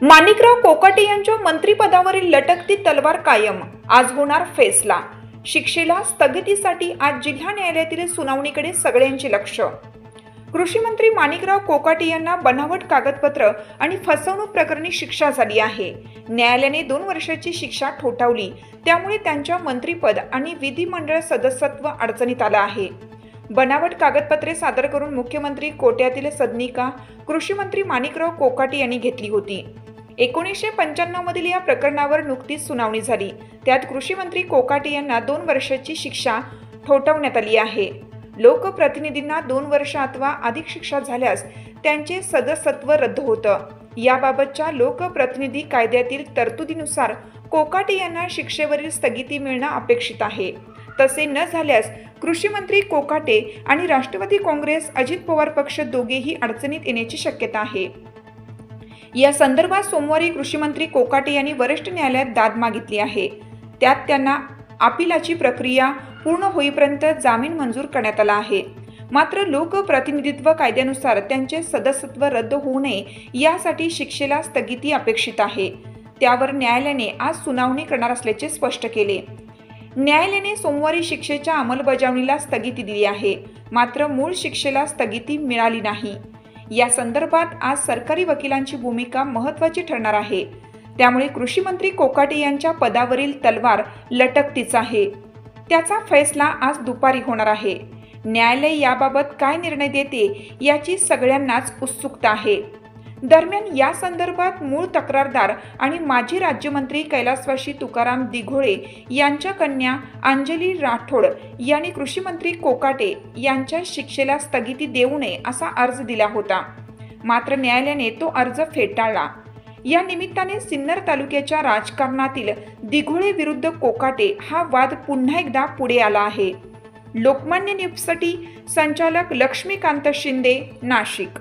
माणिकराव कोकाटे यांच्या मंत्रिपदावरील लटकती तलवार कायम. आज होणार फैसला. शिक्षेला स्थगितीसाठी आज जिल्हा न्यायालयातील सुनावणीकडे सगळ्यांचे लक्ष. कृषी मंत्री माणिकराव कोकाटे यांना बनावट कागदपत्र आणि फसवणूक प्रकरणी शिक्षा झाली आहे. न्यायालयाने 2 वर्षाची शिक्षा ठोठावली. त्यामुळे त्यांच्या मंत्रिपद आणि विधिमंडळ सदस्यत्व अडचणीत आलं आहे. बनावट कागदपत्रे सादर करून मुख्यमंत्री कोट्यातील सदनिका कृषी मंत्री माणिकराव कोकाटे यांनी घेतली होती. 1995 मधील या प्रकरणावर नुकतीच सुनावणी झाली. त्यात कृषी मंत्री कोकाटे यांना 2 वर्षाची शिक्षा ठोठावण्यात आली आहे. लोकप्रतिनिधींना 2 वर्ष अथवा अधिक शिक्षा झाल्यास त्यांचे सदस्यत्व रद्द होतं. याबाबतच्या लोकप्रतिनिधी कायद्यातील तरतुदीनुसार कोकाटे यांना शिक्षेवरील स्थगिती मिळणं अपेक्षित आहे. तसे न झाल्यास कृषी मंत्री कोकाटे आणि राष्ट्रवादी काँग्रेस अजित पवार पक्ष दोघेही अडचणीत येण्याची शक्यता आहे. या संदर्भात सोमवारी कृषी मंत्री कोकाटे यांनी वरिष्ठ न्यायालयात दाद मागितली आहे. त्यात त्यांना अपिलाची प्रक्रिया पूर्ण होईपर्यंत जामीन मंजूर करण्यात आला आहे. मात्र लोकप्रतिनिधित्व कायद्यानुसार त्यांचे सदस्यत्व रद्द होऊ नये यासाठी शिक्षेला स्थगिती अपेक्षित आहे. त्यावर न्यायालयाने आज सुनावणी करणार असल्याचे स्पष्ट केले. न्यायालयाने सोमवारी शिक्षेच्या अंमलबजावणीला स्थगिती दिली आहे. मात्र मूळ शिक्षेला स्थगिती मिळाली नाही. या संदर्भात आज सरकारी वकिलांची भूमिका महत्त्वाची ठरणार आहे. त्यामुळे कृषी मंत्री कोकाटे यांच्या पदावरील तलवार लटकतीच आहे. त्याचा फैसला आज दुपारी होणार आहे. न्यायालय याबाबत काय निर्णय देते याची सगळ्यांनाच उत्सुकता आहे. दरम्यान या संदर्भात मूळ तक्रारदार आणि माजी राज्यमंत्री कैलासवासी तुकाराम दिघोळे यांच्या कन्या अंजली राठोड यांनी कृषी मंत्री कोकाटे यांच्या शिक्षेला स्थगिती देऊ नये असा अर्ज दिला होता. मात्र न्यायालयाने तो अर्ज फेटाळला. या निमित्ताने सिन्नर तालुक्याच्या राजकारणातील दिघोळे विरुद्ध कोकाटे हा वाद पुन्हा एकदा पुढे आला आहे. लोकमान्य न्यूजसाठी संचालक लक्ष्मीकांत शिंदे, नाशिक.